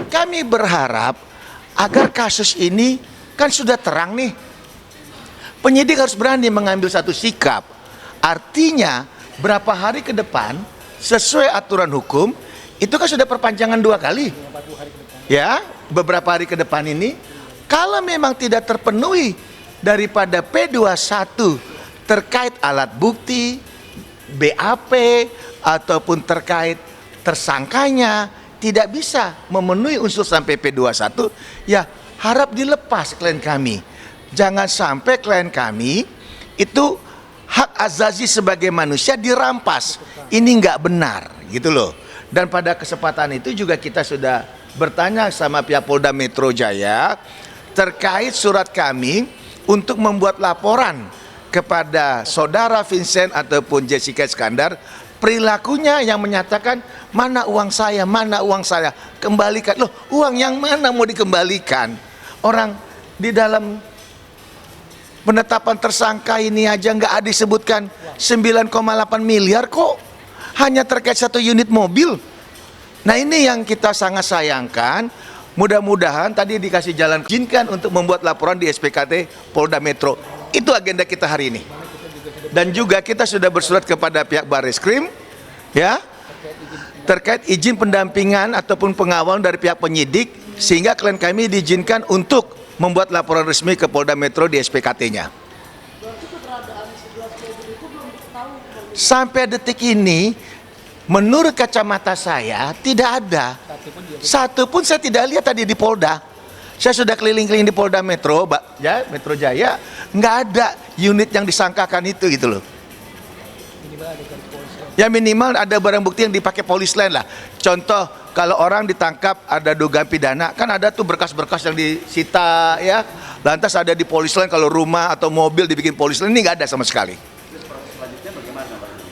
kami berharap agar kasus ini kan sudah terang nih. Penyidik harus berani mengambil satu sikap. Artinya berapa hari ke depan sesuai aturan hukum itu kan sudah perpanjangan 2 kali. Ya, beberapa hari ke depan ini kalau memang tidak terpenuhi daripada P21 terkait alat bukti, BAP ataupun terkait tersangkanya tidak bisa memenuhi unsur sampai P21, ya harap dilepas klien kami. Jangan sampai klien kami itu hak azazi sebagai manusia dirampas. Ini nggak benar gitu loh. Dan pada kesempatan itu juga kita sudah bertanya sama pihak Polda Metro Jaya terkait surat kami untuk membuat laporan kepada saudara Vincent ataupun Jessica Iskandar, perilakunya yang menyatakan mana uang saya, kembalikan. Loh, uang yang mana mau dikembalikan? Orang di dalam penetapan tersangka ini aja nggak ada disebutkan 9,8 miliar kok, hanya terkait 1 unit mobil. Nah ini yang kita sangat sayangkan. Mudah-mudahan tadi dikasih jalan izinkan untuk membuat laporan di SPKT Polda Metro. Itu agenda kita hari ini. Dan juga kita sudah bersurat kepada pihak Barreskrim ya terkait izin pendampingan ataupun pengawalan dari pihak penyidik sehingga klien kami diizinkan untuk membuat laporan resmi ke Polda Metro di SPKT-nya. Sampai detik ini menurut kacamata saya tidak ada satu pun saya tidak lihat tadi di Polda. Saya sudah keliling-keliling di Polda Metro, ya, Metro Jaya, nggak ada unit yang disangkakan itu gitu loh. Ya minimal ada barang bukti yang dipakai polis lain lah. Contoh kalau orang ditangkap ada dugaan pidana, kan ada tuh berkas-berkas yang disita ya. Lantas ada di polis lain kalau rumah atau mobil dibikin polis lain, ini nggak ada sama sekali.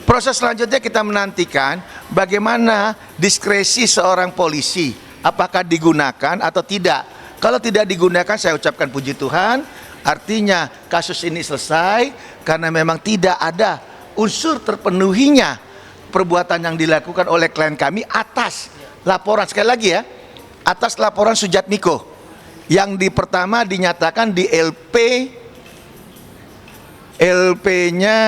Proses selanjutnya kita menantikan bagaimana diskresi seorang polisi, apakah digunakan atau tidak. Kalau tidak digunakan saya ucapkan puji Tuhan, artinya kasus ini selesai karena memang tidak ada unsur terpenuhinya perbuatan yang dilakukan oleh klien kami atas laporan, sekali lagi ya, atas laporan Sujatmiko yang pertama dinyatakan di LP-nya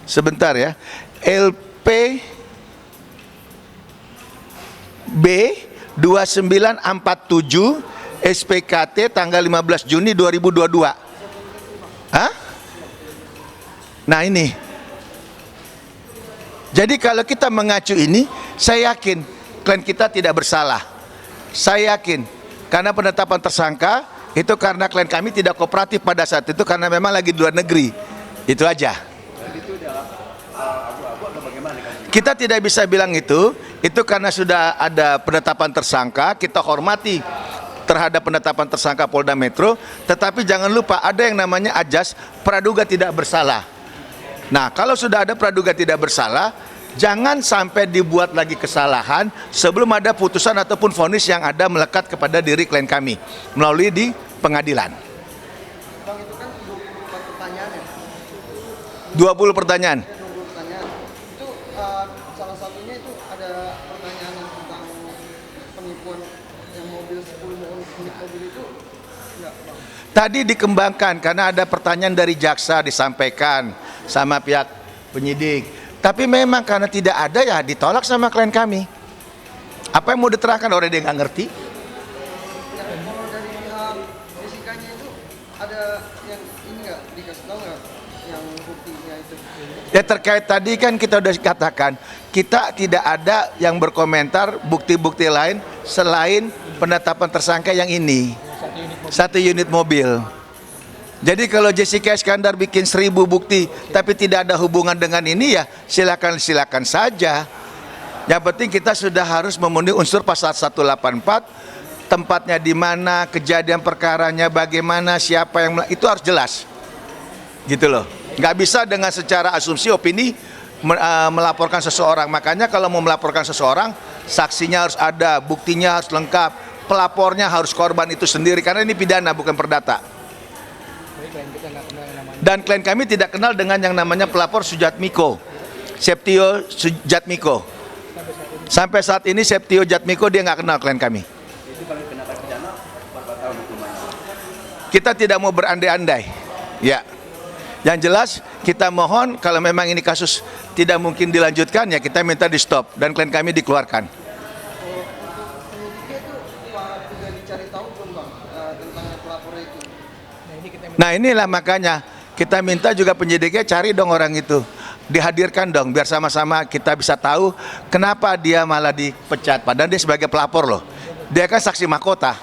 sebentar ya, LP B 2947 SPKT tanggal 15 Juni 2022. Hah? Nah ini. Jadi kalau kita mengacu ini, saya yakin klien kita tidak bersalah. Saya yakin karena penetapan tersangka itu karena klien kami tidak kooperatif pada saat itu karena memang lagi di luar negeri. Itu aja. Kita tidak bisa bilang itu karena sudah ada penetapan tersangka, kita hormati terhadap penetapan tersangka Polda Metro, tetapi jangan lupa ada yang namanya ajas praduga tidak bersalah. Nah, kalau sudah ada praduga tidak bersalah, jangan sampai dibuat lagi kesalahan sebelum ada putusan ataupun vonis yang ada melekat kepada diri klien kami melalui di pengadilan. Bang, itu kan 24 pertanyaan ya? 20 pertanyaan. Salah satunya itu ada pertanyaan tentang penipuan yang mobil 10 unit mobil itu enggak, Bang? Tadi dikembangkan karena ada pertanyaan dari jaksa disampaikan sama pihak penyidik. Tapi memang karena tidak ada ya ditolak sama klien kami. Apa yang mau diterangkan orang dia nggak ngerti? Ya, kalau dari pihak Jessica-nya itu ada yang ini nggak dikasih tahu nggak yang buktinya itu? Ya terkait tadi kan kita sudah katakan kita tidak ada yang berkomentar bukti-bukti lain selain penetapan tersangka yang ini 1 unit mobil. Jadi kalau Jessica Iskandar bikin 1000 bukti tapi tidak ada hubungan dengan ini ya silakan saja. Yang penting kita sudah harus memenuhi unsur pasal 184, tempatnya di mana, kejadian perkaranya bagaimana, siapa yang itu harus jelas. Gitu loh. Nggak bisa dengan secara asumsi opini melaporkan seseorang. Makanya kalau mau melaporkan seseorang, saksinya harus ada, buktinya harus lengkap, pelapornya harus korban itu sendiri karena ini pidana bukan perdata. Dan klien kami tidak kenal dengan yang namanya pelapor Sujatmiko, Septio Sujatmiko. Sampai saat ini Septio Jatmiko dia nggak kenal klien kami. Itu kalau kenakan pidana berapa tahun hukumannya? Kita tidak mau berandai-andai. Ya. Yang jelas kita mohon kalau memang ini kasus tidak mungkin dilanjutkan ya kita minta di stop dan klien kami dikeluarkan. Penyidiknya itu sudah dicari tahu belum bang tentang pelapor itu? Nah inilah makanya kita minta juga penyidiknya cari dong orang itu. Dihadirkan dong biar sama-sama kita bisa tahu kenapa dia malah dipecat. Padahal dia sebagai pelapor loh. Dia kan saksi mahkota.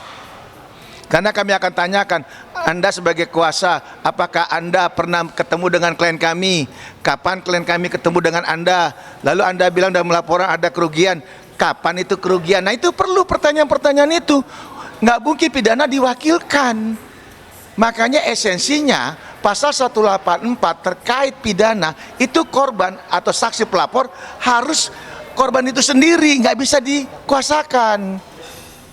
Karena kami akan tanyakan, Anda sebagai kuasa, apakah Anda pernah ketemu dengan klien kami? Kapan klien kami ketemu dengan Anda? Lalu Anda bilang dalam laporan ada kerugian. Kapan itu kerugian? Nah itu perlu pertanyaan-pertanyaan itu. Nggak mungkin pidana diwakilkan. Makanya esensinya pasal 184 terkait pidana itu korban atau saksi pelapor harus korban itu sendiri, nggak bisa dikuasakan.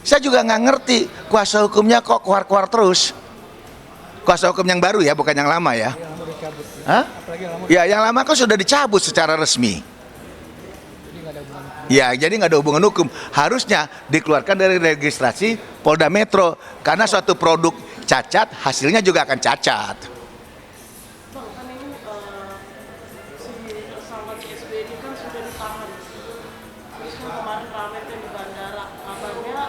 Saya juga nggak ngerti kuasa hukumnya kok keluar-keluar terus. Kuasa hukum yang baru ya, bukan yang lama ya. Hah? Ya, yang lama kan sudah dicabut secara resmi. Ya, jadi nggak ada hubungan hukum. Harusnya dikeluarkan dari registrasi Polda Metro karena suatu produk cacat, hasilnya juga akan cacat. Bang, kan ini si tersangka CSB ini kan sudah ditahan. Terus kan kemarin ramai kan di bandara. Kabarnya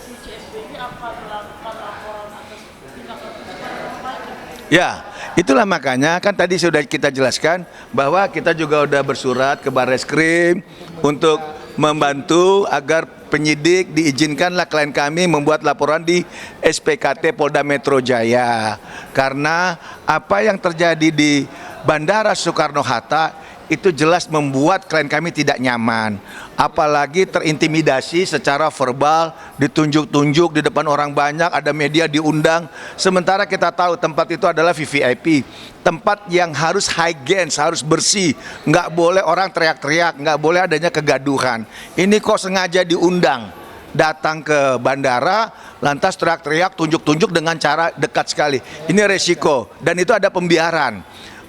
si CSB ini akan melakukan laporan atas tindak lanjut. Ya, itulah makanya kan tadi sudah kita jelaskan bahwa kita juga udah bersurat ke Barreskrim untuk membantu agar penyidik diizinkanlah klien kami membuat laporan di SPKT Polda Metro Jaya. Karena apa yang terjadi di Bandara Soekarno-Hatta itu jelas membuat klien kami tidak nyaman. Apalagi terintimidasi secara verbal, ditunjuk-tunjuk di depan orang banyak, ada media diundang. Sementara kita tahu tempat itu adalah VVIP, tempat yang harus hygiene, harus bersih, nggak boleh orang teriak-teriak, nggak boleh adanya kegaduhan. Ini kok sengaja diundang, datang ke bandara, lantas teriak-teriak, tunjuk-tunjuk dengan cara dekat sekali. Ini resiko, dan itu ada pembiaran,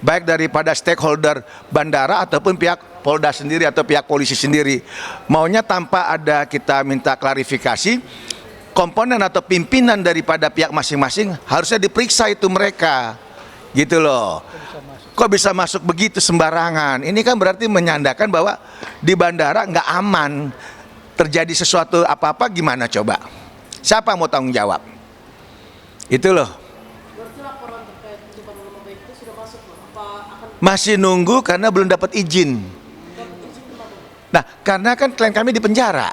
baik daripada stakeholder bandara ataupun pihak Polda sendiri atau pihak polisi sendiri. Maunya tanpa ada kita minta klarifikasi, komponen atau pimpinan daripada pihak masing-masing harusnya diperiksa itu mereka. Gitu loh. Kok bisa masuk begitu sembarangan? Ini kan berarti menyandakan bahwa di bandara nggak aman. Terjadi sesuatu apa-apa gimana coba? Siapa mau tanggung jawab? Itu loh. Berarti laporan terkait pencemaran nama baik itu sudah masuk, Bang? Apa akan Masih nunggu karena belum dapat izin. Nah, karena kan klien kami di penjara.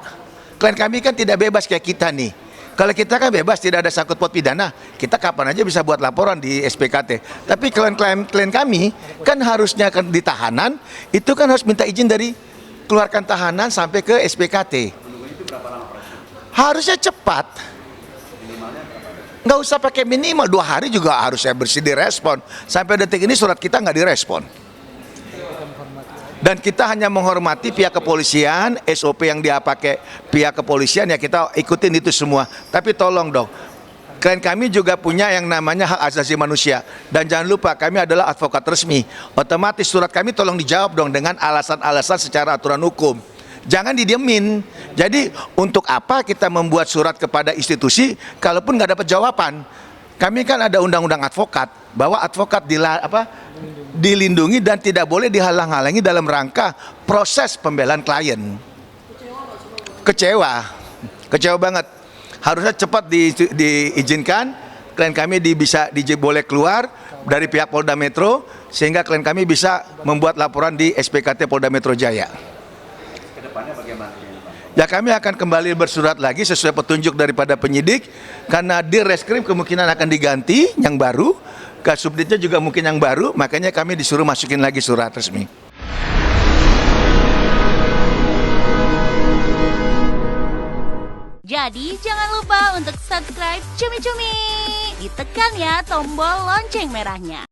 Klien kami kan tidak bebas kayak kita nih. Kalau kita kan bebas, tidak ada sangkut paut pidana, kita kapan aja bisa buat laporan di SPKT. Tapi klien kami kan harusnya kan di tahanan, itu kan harus minta izin dari keluarkan tahanan sampai ke SPKT. Harusnya cepat. Nggak usah pakai minimal 2 hari juga harusnya bersih direspon. Sampai detik ini surat kita nggak direspon. Dan kita hanya menghormati pihak kepolisian, SOP yang dia pakai pihak kepolisian ya kita ikutin itu semua. Tapi tolong dong, klien kami juga punya yang namanya hak asasi manusia. Dan jangan lupa kami adalah advokat resmi. Otomatis surat kami tolong dijawab dong dengan alasan-alasan secara aturan hukum. Jangan didiemin. Jadi untuk apa kita membuat surat kepada institusi kalaupun nggak dapat jawaban? Kami kan ada undang-undang advokat bahwa advokat dilindungi dan tidak boleh dihalang-halangi dalam rangka proses pembelaan klien. Kecewa banget. Harusnya cepat diizinkan, klien kami boleh keluar dari pihak Polda Metro sehingga klien kami bisa membuat laporan di SPKT Polda Metro Jaya. Kedepannya bagaimana? Ya kami akan kembali bersurat lagi sesuai petunjuk daripada penyidik karena di reskrim kemungkinan akan diganti yang baru, Kasubditnya juga mungkin yang baru, makanya kami disuruh masukin lagi surat resmi. Jadi jangan lupa untuk subscribe Cumi Cumi. Ditekan ya tombol lonceng merahnya.